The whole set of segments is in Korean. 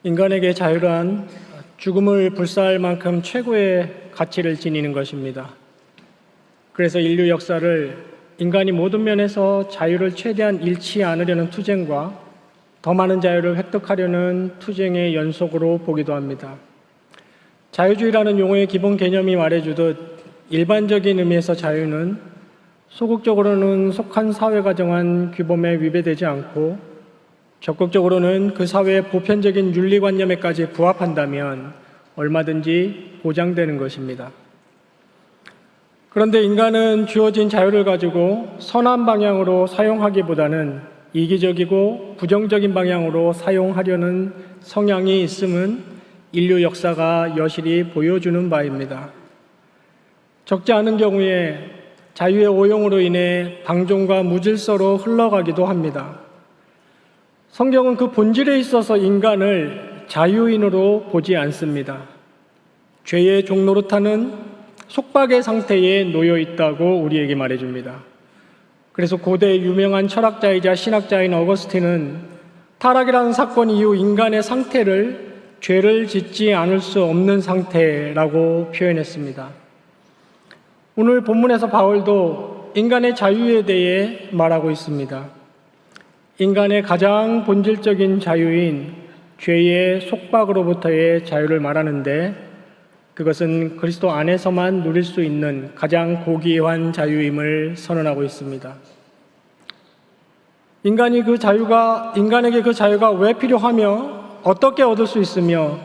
인간에게 자유란 죽음을 불사할 만큼 최고의 가치를 지니는 것입니다. 그래서 인류 역사를 인간이 모든 면에서 자유를 최대한 잃지 않으려는 투쟁과 더 많은 자유를 획득하려는 투쟁의 연속으로 보기도 합니다. 자유주의라는 용어의 기본 개념이 말해주듯 일반적인 의미에서 자유는 소극적으로는 속한 사회가 정한 규범에 위배되지 않고 적극적으로는 그 사회의 보편적인 윤리관념에까지 부합한다면 얼마든지 보장되는 것입니다. 그런데 인간은 주어진 자유를 가지고 선한 방향으로 사용하기보다는 이기적이고 부정적인 방향으로 사용하려는 성향이 있음은 인류 역사가 여실히 보여주는 바입니다. 적지 않은 경우에 자유의 오용으로 인해 방종과 무질서로 흘러가기도 합니다. 성경은 그 본질에 있어서 인간을 자유인으로 보지 않습니다. 죄의 종노릇하는 속박의 상태에 놓여 있다고 우리에게 말해줍니다. 그래서 고대 유명한 철학자이자 신학자인 어거스틴은 타락이라는 사건 이후 인간의 상태를 죄를 짓지 않을 수 없는 상태라고 표현했습니다. 오늘 본문에서 바울도 인간의 자유에 대해 말하고 있습니다. 인간의 가장 본질적인 자유인 죄의 속박으로부터의 자유를 말하는데 그것은 그리스도 안에서만 누릴 수 있는 가장 고귀한 자유임을 선언하고 있습니다. 인간에게 그 자유가 왜 필요하며 어떻게 얻을 수 있으며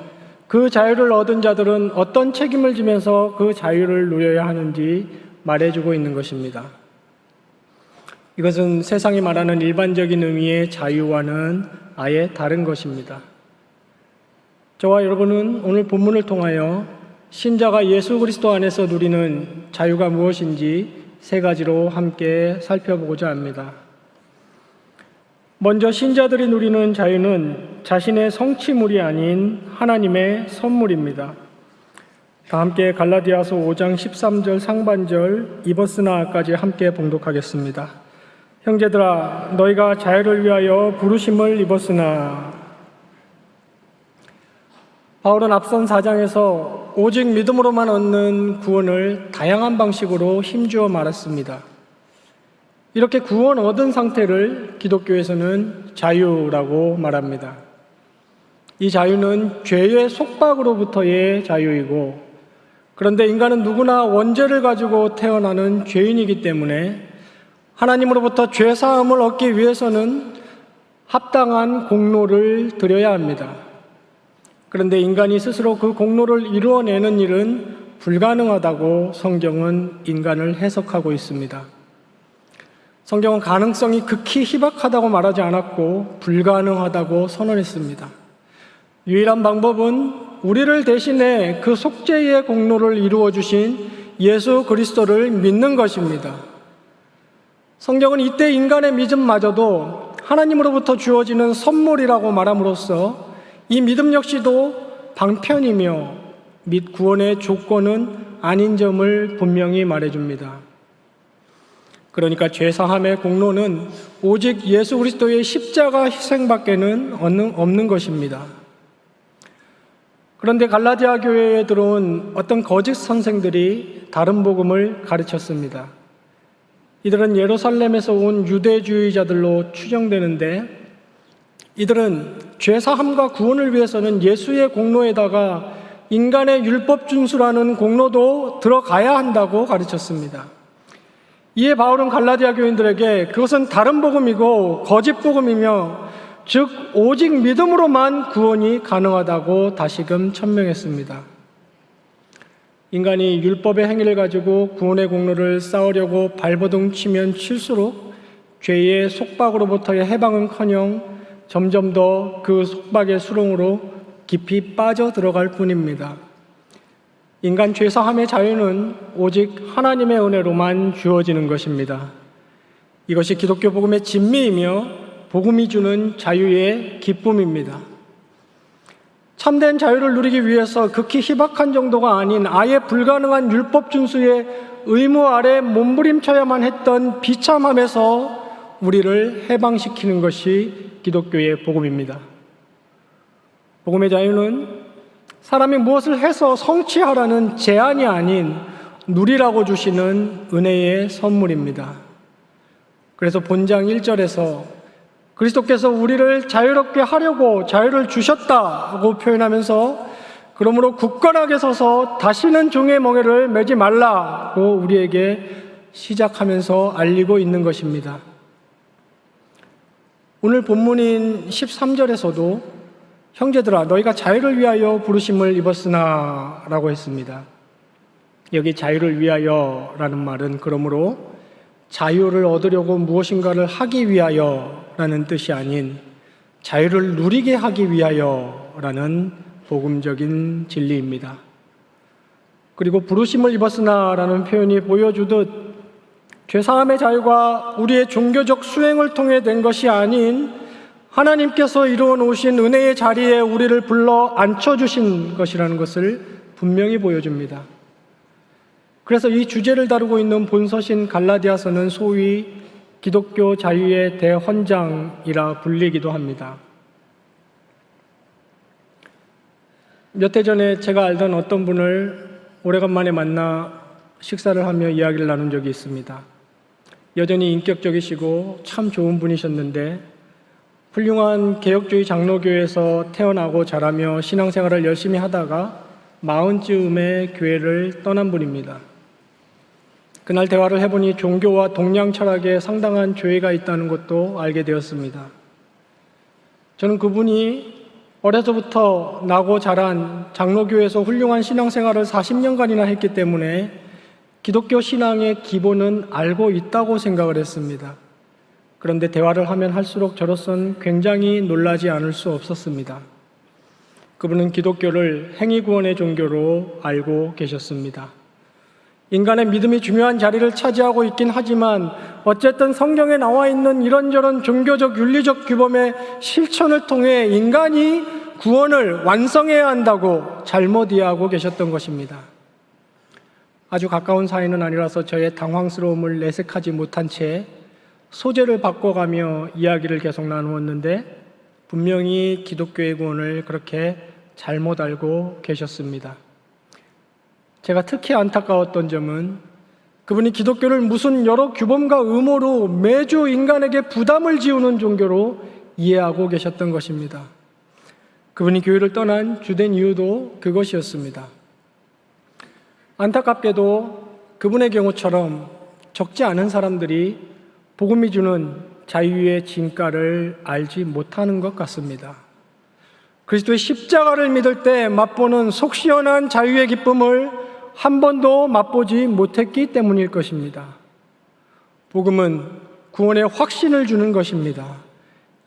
그 자유를 얻은 자들은 어떤 책임을 지면서 그 자유를 누려야 하는지 말해주고 있는 것입니다. 이것은 세상이 말하는 일반적인 의미의 자유와는 아예 다른 것입니다. 저와 여러분은 오늘 본문을 통하여 신자가 예수 그리스도 안에서 누리는 자유가 무엇인지 세 가지로 함께 살펴보고자 합니다. 먼저 신자들이 누리는 자유는 자신의 성취물이 아닌 하나님의 선물입니다. 다 함께 갈라디아서 5장 13절 상반절 이버스나까지 함께 봉독하겠습니다. 형제들아 너희가 자유를 위하여 부르심을 입었으나. 바울은 앞선 4장에서 오직 믿음으로만 얻는 구원을 다양한 방식으로 힘주어 말했습니다. 이렇게 구원 얻은 상태를 기독교에서는 자유라고 말합니다. 이 자유는 죄의 속박으로부터의 자유이고, 그런데 인간은 누구나 원죄를 가지고 태어나는 죄인이기 때문에 하나님으로부터 죄사함을 얻기 위해서는 합당한 공로를 드려야 합니다. 그런데 인간이 스스로 그 공로를 이루어내는 일은 불가능하다고 성경은 인간을 해석하고 있습니다. 성경은 가능성이 극히 희박하다고 말하지 않았고 불가능하다고 선언했습니다. 유일한 방법은 우리를 대신해 그 속죄의 공로를 이루어 주신 예수 그리스도를 믿는 것입니다. 성경은 이때 인간의 믿음마저도 하나님으로부터 주어지는 선물이라고 말함으로써 이 믿음 역시도 방편이며 및 구원의 조건은 아닌 점을 분명히 말해줍니다. 그러니까 죄사함의 공로는 오직 예수 그리스도의 십자가 희생밖에는 없는 것입니다. 그런데 갈라디아 교회에 들어온 어떤 거짓 선생들이 다른 복음을 가르쳤습니다. 이들은 예루살렘에서 온 유대주의자들로 추정되는데 이들은 죄사함과 구원을 위해서는 예수의 공로에다가 인간의 율법 준수라는 공로도 들어가야 한다고 가르쳤습니다. 이에 바울은 갈라디아 교인들에게 그것은 다른 복음이고 거짓 복음이며 즉 오직 믿음으로만 구원이 가능하다고 다시금 천명했습니다. 인간이 율법의 행위를 가지고 구원의 공로를 쌓으려고 발버둥 치면 칠수록 죄의 속박으로부터의 해방은커녕 점점 더 그 속박의 수렁으로 깊이 빠져 들어갈 뿐입니다. 인간 죄사함의 자유는 오직 하나님의 은혜로만 주어지는 것입니다. 이것이 기독교 복음의 진미이며 복음이 주는 자유의 기쁨입니다. 참된 자유를 누리기 위해서 극히 희박한 정도가 아닌 아예 불가능한 율법 준수의 의무 아래 몸부림쳐야만 했던 비참함에서 우리를 해방시키는 것이 기독교의 복음입니다. 복음의 자유는 사람이 무엇을 해서 성취하라는 제한이 아닌 누리라고 주시는 은혜의 선물입니다. 그래서 본장 1절에서 그리스도께서 우리를 자유롭게 하려고 자유를 주셨다고 표현하면서 그러므로 굳건하게 서서 다시는 종의 멍에를 매지 말라고 우리에게 시작하면서 알리고 있는 것입니다. 오늘 본문인 13절에서도 형제들아 너희가 자유를 위하여 부르심을 입었으나 라고 했습니다. 여기 자유를 위하여 라는 말은 그러므로 자유를 얻으려고 무엇인가를 하기 위하여 라는 뜻이 아닌 자유를 누리게 하기 위하여 라는 복음적인 진리입니다. 그리고 부르심을 입었으나 라는 표현이 보여주듯 죄사함의 자유가 우리의 종교적 수행을 통해 된 것이 아닌 하나님께서 이루어 놓으신 은혜의 자리에 우리를 불러 앉혀주신 것이라는 것을 분명히 보여줍니다. 그래서 이 주제를 다루고 있는 본서신 갈라디아서는 소위 기독교 자유의 대헌장이라 불리기도 합니다. 몇 해 전에 제가 알던 어떤 분을 오래간만에 만나 식사를 하며 이야기를 나눈 적이 있습니다. 여전히 인격적이시고 참 좋은 분이셨는데 훌륭한 개혁주의 장로교에서 태어나고 자라며 신앙생활을 열심히 하다가 40쯤에 교회를 떠난 분입니다. 그날 대화를 해보니 종교와 동양 철학에 상당한 죄가 있다는 것도 알게 되었습니다. 저는 그분이 어려서부터 나고 자란 장로교에서 훌륭한 신앙생활을 40년간이나 했기 때문에 기독교 신앙의 기본은 알고 있다고 생각을 했습니다. 그런데 대화를 하면 할수록 저로서는 굉장히 놀라지 않을 수 없었습니다. 그분은 기독교를 행위구원의 종교로 알고 계셨습니다. 인간의 믿음이 중요한 자리를 차지하고 있긴 하지만 어쨌든 성경에 나와 있는 이런저런 종교적 윤리적 규범의 실천을 통해 인간이 구원을 완성해야 한다고 잘못 이해하고 계셨던 것입니다. 아주 가까운 사이는 아니라서 저의 당황스러움을 내색하지 못한 채 소재를 바꿔가며 이야기를 계속 나누었는데 분명히 기독교의 구원을 그렇게 잘못 알고 계셨습니다. 제가 특히 안타까웠던 점은 그분이 기독교를 무슨 여러 규범과 의무로 매주 인간에게 부담을 지우는 종교로 이해하고 계셨던 것입니다. 그분이 교회를 떠난 주된 이유도 그것이었습니다. 안타깝게도 그분의 경우처럼 적지 않은 사람들이 복음이 주는 자유의 진가를 알지 못하는 것 같습니다. 그리스도의 십자가를 믿을 때 맛보는 속 시원한 자유의 기쁨을 한 번도 맛보지 못했기 때문일 것입니다. 복음은 구원의 확신을 주는 것입니다.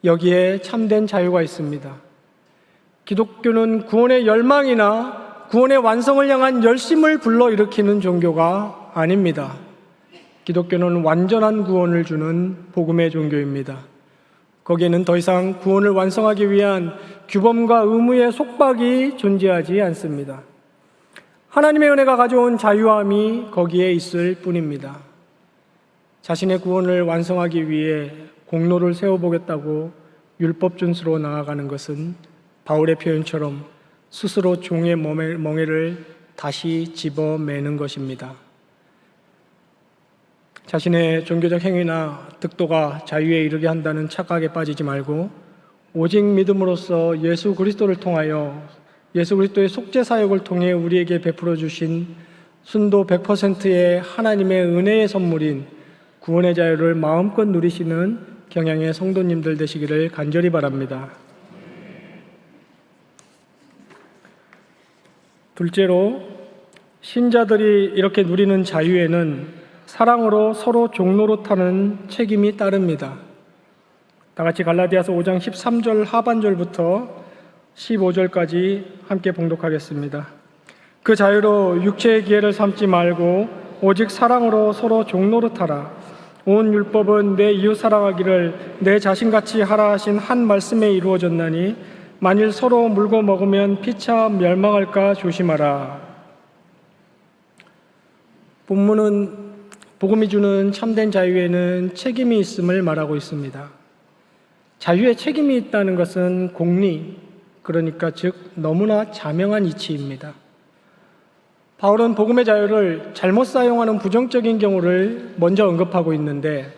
여기에 참된 자유가 있습니다. 기독교는 구원의 열망이나 구원의 완성을 향한 열심을 불러일으키는 종교가 아닙니다. 기독교는 완전한 구원을 주는 복음의 종교입니다. 거기에는 더 이상 구원을 완성하기 위한 규범과 의무의 속박이 존재하지 않습니다. 하나님의 은혜가 가져온 자유함이 거기에 있을 뿐입니다. 자신의 구원을 완성하기 위해 공로를 세워보겠다고 율법 준수로 나아가는 것은 바울의 표현처럼 스스로 종의 멍에를 다시 집어매는 것입니다. 자신의 종교적 행위나 득도가 자유에 이르게 한다는 착각에 빠지지 말고 오직 믿음으로써 예수 그리스도를 통하여 예수 그리스도의 속죄 사역을 통해 우리에게 베풀어 주신 순도 100%의 하나님의 은혜의 선물인 구원의 자유를 마음껏 누리시는 경향의 성도님들 되시기를 간절히 바랍니다. 둘째로, 신자들이 이렇게 누리는 자유에는 사랑으로 서로 종노릇하는 책임이 따릅니다. 다 같이 갈라디아서 5장 13절 하반절부터 15절까지 함께 봉독하겠습니다. 그 자유로 육체의 기회를 삼지 말고 오직 사랑으로 서로 종노릇하라. 온 율법은 내 이웃 사랑하기를 내 자신같이 하라 하신 한 말씀에 이루어졌나니 만일 서로 물고 먹으면 피차 멸망할까 조심하라. 본문은 복음이 주는 참된 자유에는 책임이 있음을 말하고 있습니다. 자유에 책임이 있다는 것은 공리, 그러니까 즉 너무나 자명한 이치입니다. 바울은 복음의 자유를 잘못 사용하는 부정적인 경우를 먼저 언급하고 있는데,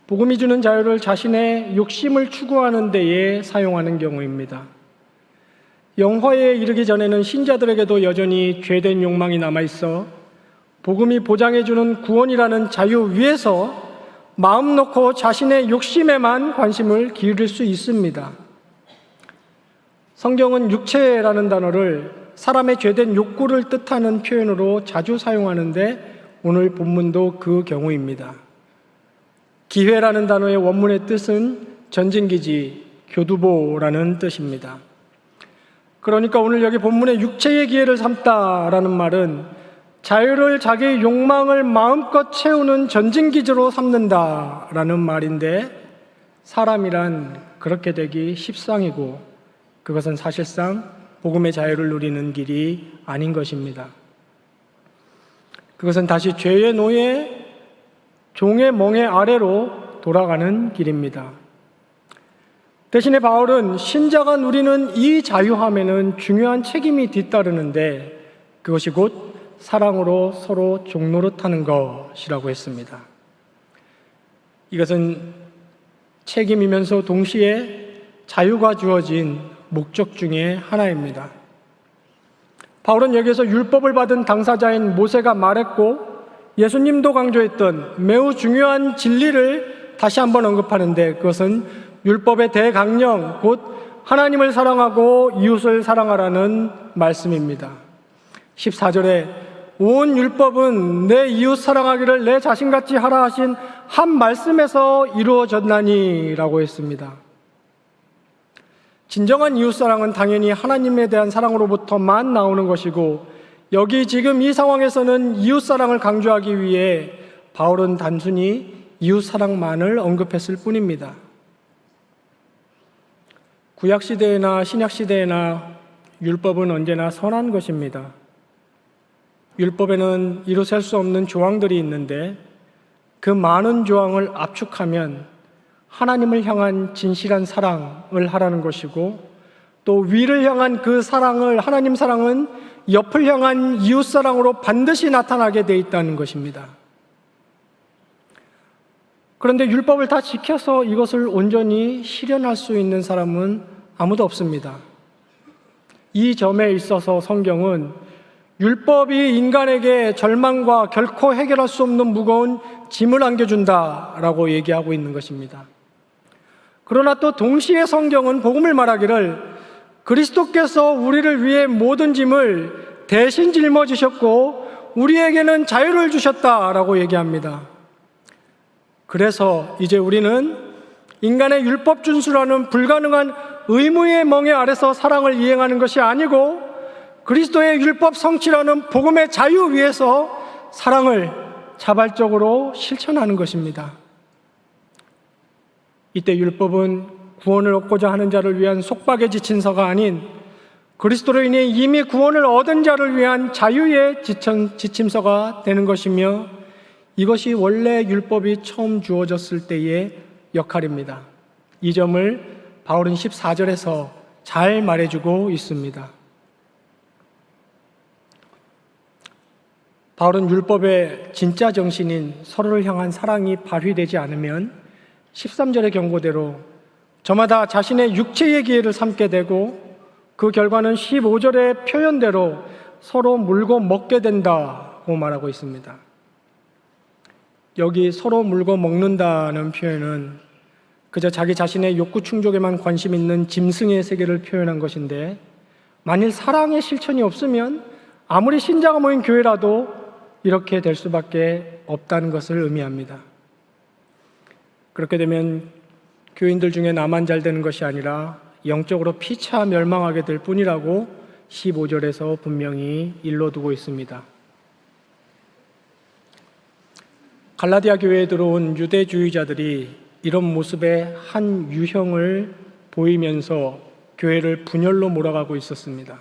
복음이 주는 자유를 자신의 욕심을 추구하는 데에 사용하는 경우입니다. 영화에 이르기 전에는 신자들에게도 여전히 죄된 욕망이 남아있어 복음이 보장해주는 구원이라는 자유 위에서 마음 놓고 자신의 욕심에만 관심을 기울일 수 있습니다. 성경은 육체라는 단어를 사람의 죄된 욕구를 뜻하는 표현으로 자주 사용하는데 오늘 본문도 그 경우입니다. 기회라는 단어의 원문의 뜻은 전진기지, 교두보라는 뜻입니다. 그러니까 오늘 여기 본문의 육체의 기회를 삼다라는 말은 자유를 자기의 욕망을 마음껏 채우는 전진기지로 삼는다라는 말인데, 사람이란 그렇게 되기 십상이고 그것은 사실상 복음의 자유를 누리는 길이 아닌 것입니다. 그것은 다시 죄의 노예, 종의 멍에 아래로 돌아가는 길입니다. 대신에 바울은 신자가 누리는 이 자유함에는 중요한 책임이 뒤따르는데 그것이 곧 사랑으로 서로 종노릇하는 것이라고 했습니다. 이것은 책임이면서 동시에 자유가 주어진 목적 중에 하나입니다. 바울은 여기에서 율법을 받은 당사자인 모세가 말했고 예수님도 강조했던 매우 중요한 진리를 다시 한번 언급하는데, 그것은 율법의 대강령, 곧 하나님을 사랑하고 이웃을 사랑하라는 말씀입니다. 14절에 온 율법은 내 이웃 사랑하기를 내 자신같이 하라 하신 한 말씀에서 이루어졌나니 라고 했습니다. 진정한 이웃사랑은 당연히 하나님에 대한 사랑으로부터만 나오는 것이고, 여기 지금 이 상황에서는 이웃사랑을 강조하기 위해 바울은 단순히 이웃사랑만을 언급했을 뿐입니다. 구약시대에나 신약시대에나 율법은 언제나 선한 것입니다. 율법에는 이루 셀 수 없는 조항들이 있는데 그 많은 조항을 압축하면 하나님을 향한 진실한 사랑을 하라는 것이고, 또 위를 향한 그 사랑을, 하나님 사랑은 옆을 향한 이웃 사랑으로 반드시 나타나게 돼 있다는 것입니다. 그런데 율법을 다 지켜서 이것을 온전히 실현할 수 있는 사람은 아무도 없습니다. 이 점에 있어서 성경은 율법이 인간에게 절망과 결코 해결할 수 없는 무거운 짐을 안겨준다라고 얘기하고 있는 것입니다. 그러나 또 동시에 성경은 복음을 말하기를 그리스도께서 우리를 위해 모든 짐을 대신 짊어지셨고 우리에게는 자유를 주셨다라고 얘기합니다. 그래서 이제 우리는 인간의 율법 준수라는 불가능한 의무의 멍에 아래서 사랑을 이행하는 것이 아니고 그리스도의 율법 성취라는 복음의 자유 위에서 사랑을 자발적으로 실천하는 것입니다. 이때 율법은 구원을 얻고자 하는 자를 위한 속박의 지침서가 아닌 그리스도로 인해 이미 구원을 얻은 자를 위한 자유의 지침서가 되는 것이며, 이것이 원래 율법이 처음 주어졌을 때의 역할입니다. 이 점을 바울은 14절에서 잘 말해주고 있습니다. 바울은 율법의 진짜 정신인 서로를 향한 사랑이 발휘되지 않으면 13절의 경고대로 저마다 자신의 육체의 기회를 삼게 되고 그 결과는 15절의 표현대로 서로 물고 먹게 된다고 말하고 있습니다. 여기 서로 물고 먹는다는 표현은 그저 자기 자신의 욕구 충족에만 관심 있는 짐승의 세계를 표현한 것인데, 만일 사랑의 실천이 없으면 아무리 신자가 모인 교회라도 이렇게 될 수밖에 없다는 것을 의미합니다. 그렇게 되면 교인들 중에 나만 잘 되는 것이 아니라 영적으로 피차 멸망하게 될 뿐이라고 15절에서 분명히 일러두고 있습니다. 갈라디아 교회에 들어온 유대주의자들이 이런 모습의 한 유형을 보이면서 교회를 분열로 몰아가고 있었습니다.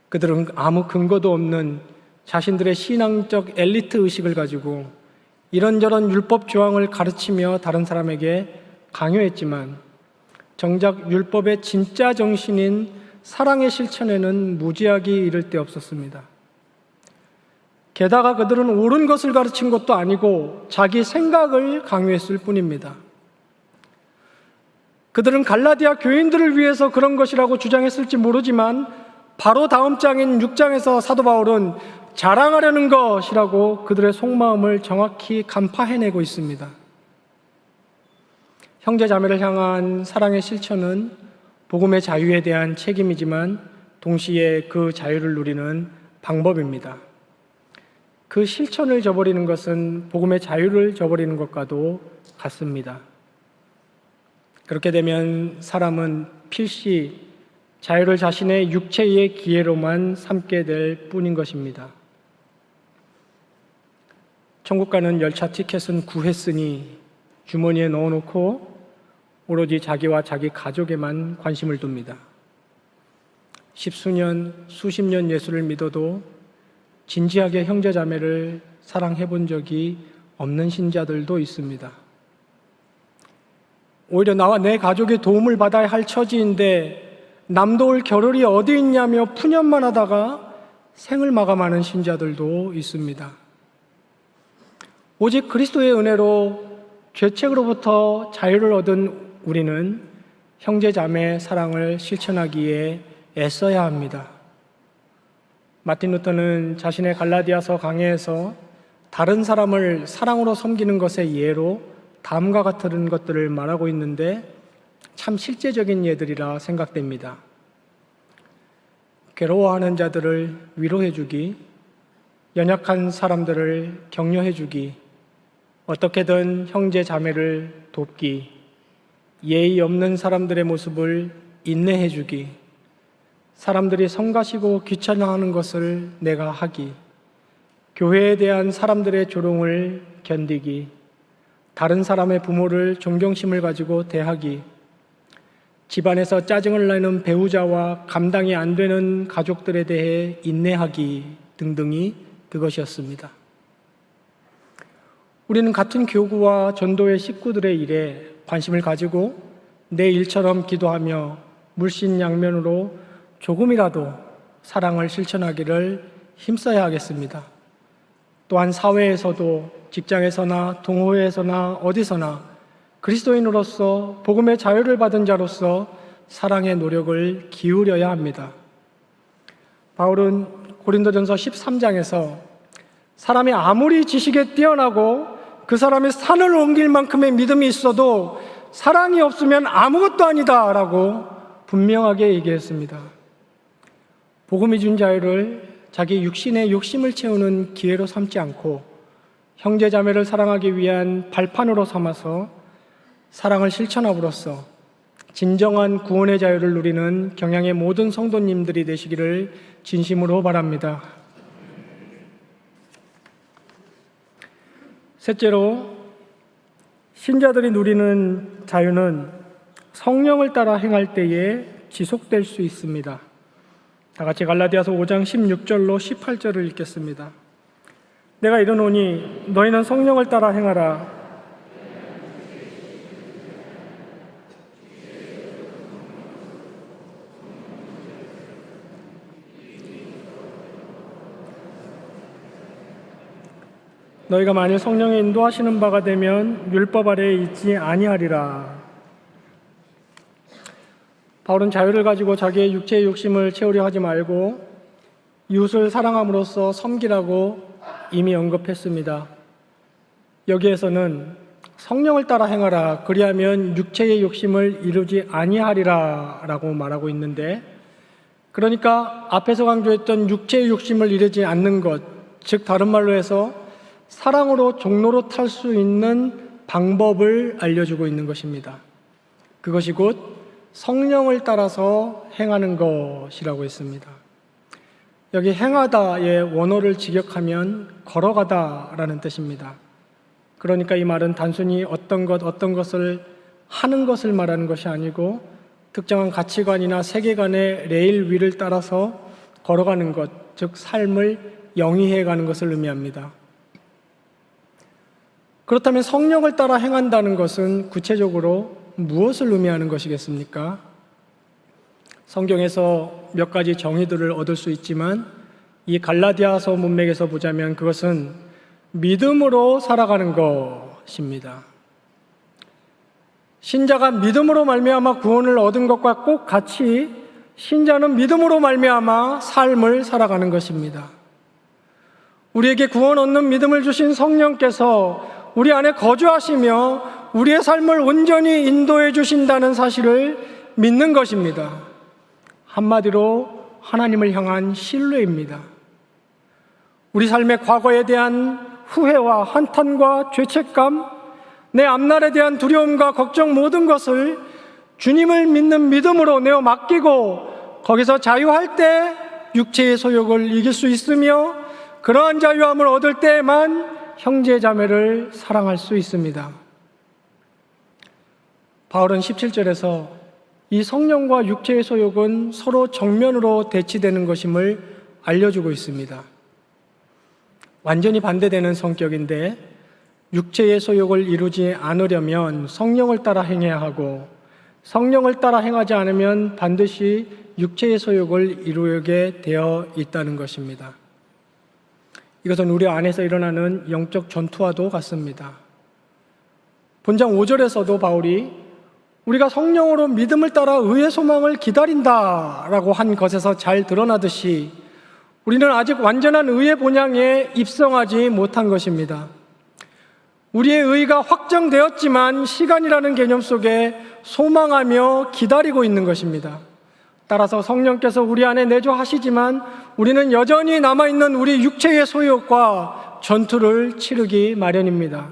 그들은 아무 근거도 없는 자신들의 신앙적 엘리트 의식을 가지고 이런저런 율법 조항을 가르치며 다른 사람에게 강요했지만, 정작 율법의 진짜 정신인 사랑의 실천에는 무지하게 이를 데 없었습니다. 게다가 그들은 옳은 것을 가르친 것도 아니고 자기 생각을 강요했을 뿐입니다. 그들은 갈라디아 교인들을 위해서 그런 것이라고 주장했을지 모르지만 바로 다음 장인 6장에서 사도 바울은 자랑하려는 것이라고 그들의 속마음을 정확히 간파해내고 있습니다. 형제 자매를 향한 사랑의 실천은 복음의 자유에 대한 책임이지만 동시에 그 자유를 누리는 방법입니다. 그 실천을 저버리는 것은 복음의 자유를 저버리는 것과도 같습니다. 그렇게 되면 사람은 필시 자유를 자신의 육체의 기회로만 삼게 될 뿐인 것입니다. 천국 가는 열차 티켓은 구했으니 주머니에 넣어놓고 오로지 자기와 자기 가족에만 관심을 둡니다. 십수년, 수십 년 예수를 믿어도 진지하게 형제자매를 사랑해 본 적이 없는 신자들도 있습니다. 오히려 나와 내 가족의 도움을 받아야 할 처지인데 남도울 겨를이 어디 있냐며 푸념만 하다가 생을 마감하는 신자들도 있습니다. 오직 그리스도의 은혜로 죄책으로부터 자유를 얻은 우리는 형제자매의 사랑을 실천하기에 애써야 합니다. 마틴 루터는 자신의 갈라디아서 강해에서 다른 사람을 사랑으로 섬기는 것의 예로 다음과 같은 것들을 말하고 있는데 참 실제적인 예들이라 생각됩니다. 괴로워하는 자들을 위로해주기, 연약한 사람들을 격려해주기, 어떻게든 형제 자매를 돕기, 예의 없는 사람들의 모습을 인내해주기, 사람들이 성가시고 귀찮아하는 것을 내가 하기, 교회에 대한 사람들의 조롱을 견디기, 다른 사람의 부모를 존경심을 가지고 대하기, 집안에서 짜증을 내는 배우자와 감당이 안 되는 가족들에 대해 인내하기 등등이 그것이었습니다. 우리는 같은 교구와 전도의 식구들의 일에 관심을 가지고 내 일처럼 기도하며 물신양면으로 조금이라도 사랑을 실천하기를 힘써야 하겠습니다. 또한 사회에서도 직장에서나 동호회에서나 어디서나 그리스도인으로서 복음의 자유를 받은 자로서 사랑의 노력을 기울여야 합니다. 바울은 고린도전서 13장에서 사람이 아무리 지식에 뛰어나고 그 사람이 산을 옮길 만큼의 믿음이 있어도 사랑이 없으면 아무것도 아니다 라고 분명하게 얘기했습니다. 복음이 준 자유를 자기 육신의 욕심을 채우는 기회로 삼지 않고 형제 자매를 사랑하기 위한 발판으로 삼아서 사랑을 실천함으로써 진정한 구원의 자유를 누리는 경양의 모든 성도님들이 되시기를 진심으로 바랍니다. 셋째로, 신자들이 누리는 자유는 성령을 따라 행할 때에 지속될 수 있습니다. 다 같이 갈라디아서 5장 16절로 18절을 읽겠습니다. 내가 이르노니 너희는 성령을 따라 행하라. 너희가 만일 성령의 인도하시는 바가 되면 율법 아래에 있지 아니하리라. 바울은 자유를 가지고 자기의 육체의 욕심을 채우려 하지 말고 이웃을 사랑함으로써 섬기라고 이미 언급했습니다. 여기에서는 성령을 따라 행하라, 그리하면 육체의 욕심을 이루지 아니하리라 라고 말하고 있는데, 그러니까 앞에서 강조했던 육체의 욕심을 이루지 않는 것, 즉 다른 말로 해서 사랑으로 종로로 탈 수 있는 방법을 알려주고 있는 것입니다. 그것이 곧 성령을 따라서 행하는 것이라고 했습니다. 여기 행하다의 원어를 직역하면 걸어가다라는 뜻입니다. 그러니까 이 말은 단순히 어떤 것을 하는 것을 말하는 것이 아니고 특정한 가치관이나 세계관의 레일 위를 따라서 걸어가는 것, 즉 삶을 영위해가는 것을 의미합니다. 그렇다면 성령을 따라 행한다는 것은 구체적으로 무엇을 의미하는 것이겠습니까? 성경에서 몇 가지 정의들을 얻을 수 있지만 이 갈라디아서 문맥에서 보자면 그것은 믿음으로 살아가는 것입니다. 신자가 믿음으로 말미암아 구원을 얻은 것과 꼭 같이 신자는 믿음으로 말미암아 삶을 살아가는 것입니다. 우리에게 구원 얻는 믿음을 주신 성령께서 우리 안에 거주하시며 우리의 삶을 온전히 인도해 주신다는 사실을 믿는 것입니다. 한마디로 하나님을 향한 신뢰입니다. 우리 삶의 과거에 대한 후회와 한탄과 죄책감, 내 앞날에 대한 두려움과 걱정 모든 것을 주님을 믿는 믿음으로 내어 맡기고 거기서 자유할 때 육체의 소욕을 이길 수 있으며 그러한 자유함을 얻을 때에만 형제 자매를 사랑할 수 있습니다. 바울은 17절에서 이 성령과 육체의 소욕은 서로 정면으로 대치되는 것임을 알려주고 있습니다. 완전히 반대되는 성격인데 육체의 소욕을 이루지 않으려면 성령을 따라 행해야 하고 성령을 따라 행하지 않으면 반드시 육체의 소욕을 이루게 되어 있다는 것입니다. 이것은 우리 안에서 일어나는 영적 전투와도 같습니다. 본장 5절에서도 바울이 우리가 성령으로 믿음을 따라 의의 소망을 기다린다라고 한 것에서 잘 드러나듯이 우리는 아직 완전한 의의 본향에 입성하지 못한 것입니다. 우리의 의가 확정되었지만 시간이라는 개념 속에 소망하며 기다리고 있는 것입니다. 따라서 성령께서 우리 안에 내주하시지만 우리는 여전히 남아있는 우리 육체의 소욕과 전투를 치르기 마련입니다.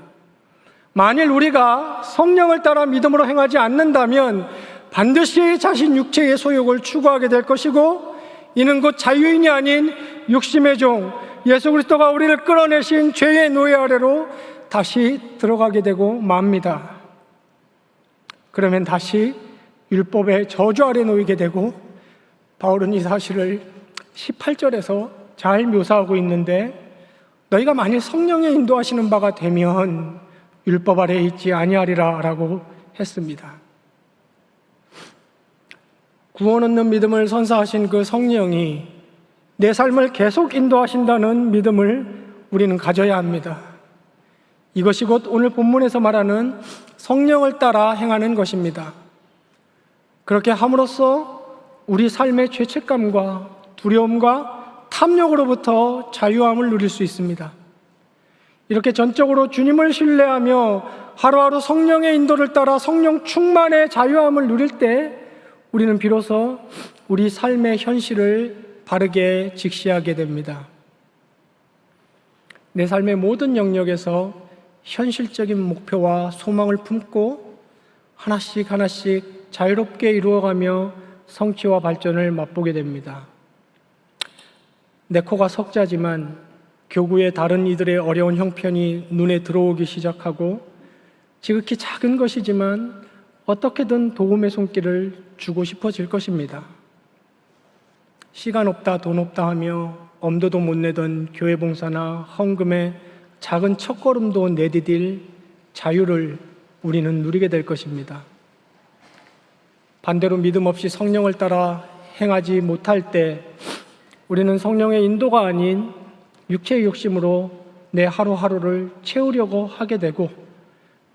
만일 우리가 성령을 따라 믿음으로 행하지 않는다면 반드시 자신 육체의 소욕을 추구하게 될 것이고 이는 곧 자유인이 아닌 육심의 종 예수 그리스도가 우리를 끌어내신 죄의 노예 아래로 다시 들어가게 되고 맙니다. 그러면 다시 율법의 저주 아래 놓이게 되고 바울은 이 사실을 18절에서 잘 묘사하고 있는데 너희가 만일 성령의 인도하시는 바가 되면 율법 아래에 있지 아니하리라 라고 했습니다. 구원 얻는 믿음을 선사하신 그 성령이 내 삶을 계속 인도하신다는 믿음을 우리는 가져야 합니다. 이것이 곧 오늘 본문에서 말하는 성령을 따라 행하는 것입니다. 그렇게 함으로써 우리 삶의 죄책감과 두려움과 탐욕으로부터 자유함을 누릴 수 있습니다. 이렇게 전적으로 주님을 신뢰하며 하루하루 성령의 인도를 따라 성령 충만의 자유함을 누릴 때 우리는 비로소 우리 삶의 현실을 바르게 직시하게 됩니다. 내 삶의 모든 영역에서 현실적인 목표와 소망을 품고 하나씩 하나씩 자유롭게 이루어가며 성취와 발전을 맛보게 됩니다. 내 코가 석자지만 교구의 다른 이들의 어려운 형편이 눈에 들어오기 시작하고 지극히 작은 것이지만 어떻게든 도움의 손길을 주고 싶어질 것입니다. 시간 없다 돈 없다 하며 엄두도 못 내던 교회 봉사나 헌금에 작은 첫걸음도 내디딜 자유를 우리는 누리게 될 것입니다. 반대로 믿음 없이 성령을 따라 행하지 못할 때 우리는 성령의 인도가 아닌 육체의 욕심으로 내 하루하루를 채우려고 하게 되고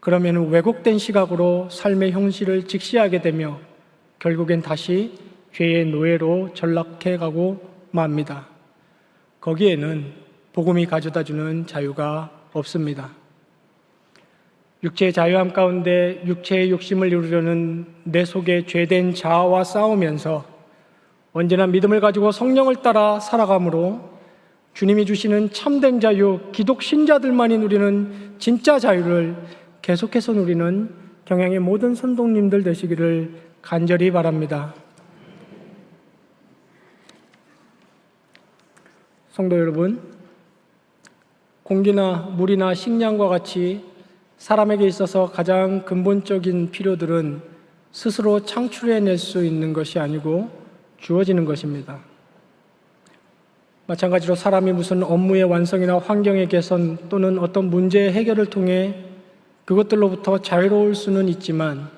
그러면 왜곡된 시각으로 삶의 현실을 직시하게 되며 결국엔 다시 죄의 노예로 전락해 가고 맙니다. 거기에는 복음이 가져다주는 자유가 없습니다. 육체의 자유함 가운데 육체의 욕심을 이루려는 내 속의 죄된 자아와 싸우면서 언제나 믿음을 가지고 성령을 따라 살아가므로 주님이 주시는 참된 자유, 기독 신자들만이 누리는 진짜 자유를 계속해서 누리는 경향의 모든 선동님들 되시기를 간절히 바랍니다. 성도 여러분, 공기나 물이나 식량과 같이 사람에게 있어서 가장 근본적인 필요들은 스스로 창출해낼 수 있는 것이 아니고 주어지는 것입니다. 마찬가지로 사람이 무슨 업무의 완성이나 환경의 개선 또는 어떤 문제의 해결을 통해 그것들로부터 자유로울 수는 있지만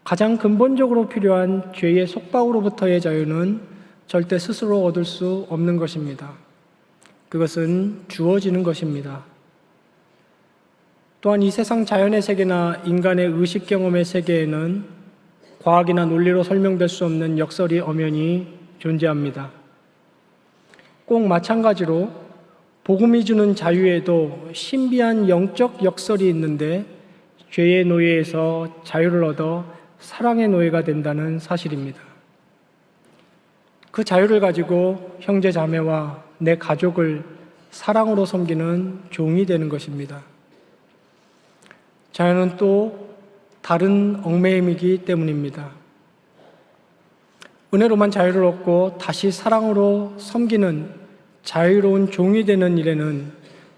가장 근본적으로 필요한 죄의 속박으로부터의 자유는 절대 스스로 얻을 수 없는 것입니다. 그것은 주어지는 것입니다. 또한 이 세상 자연의 세계나 인간의 의식 경험의 세계에는 과학이나 논리로 설명될 수 없는 역설이 엄연히 존재합니다. 꼭 마찬가지로 복음이 주는 자유에도 신비한 영적 역설이 있는데 죄의 노예에서 자유를 얻어 사랑의 노예가 된다는 사실입니다. 그 자유를 가지고 형제 자매와 내 가족을 사랑으로 섬기는 종이 되는 것입니다. 자유는 또 다른 얽매임이기 때문입니다. 은혜로만 자유를 얻고 다시 사랑으로 섬기는 자유로운 종이 되는 일에는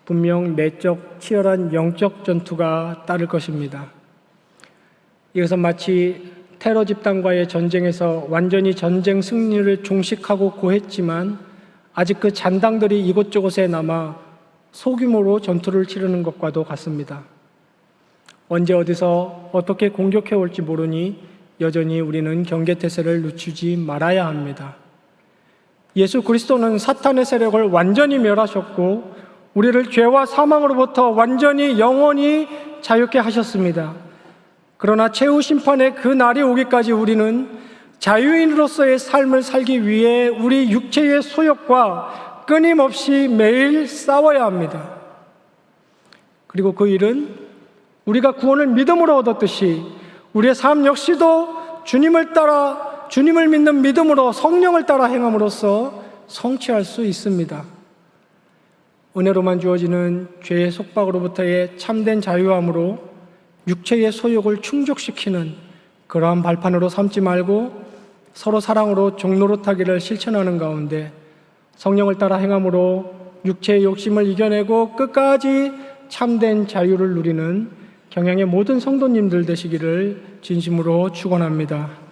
분명 내적 치열한 영적 전투가 따를 것입니다. 이것은 마치 테러 집단과의 전쟁에서 완전히 전쟁 승리를 종식하고 고했지만 아직 그 잔당들이 이곳저곳에 남아 소규모로 전투를 치르는 것과도 같습니다. 언제 어디서 어떻게 공격해 올지 모르니 여전히 우리는 경계태세를 늦추지 말아야 합니다. 예수 그리스도는 사탄의 세력을 완전히 멸하셨고 우리를 죄와 사망으로부터 완전히 영원히 자유케 하셨습니다. 그러나 최후 심판의 그 날이 오기까지 우리는 자유인으로서의 삶을 살기 위해 우리 육체의 소욕과 끊임없이 매일 싸워야 합니다. 그리고 그 일은 우리가 구원을 믿음으로 얻었듯이 우리의 삶 역시도 주님을 믿는 믿음으로 성령을 따라 행함으로써 성취할 수 있습니다. 은혜로만 주어지는 죄의 속박으로부터의 참된 자유함으로 육체의 소욕을 충족시키는 그러한 발판으로 삼지 말고 서로 사랑으로 종노릇하기를 실천하는 가운데 성령을 따라 행함으로 육체의 욕심을 이겨내고 끝까지 참된 자유를 누리는 경향의 모든 성도님들 되시기를 진심으로 축원합니다.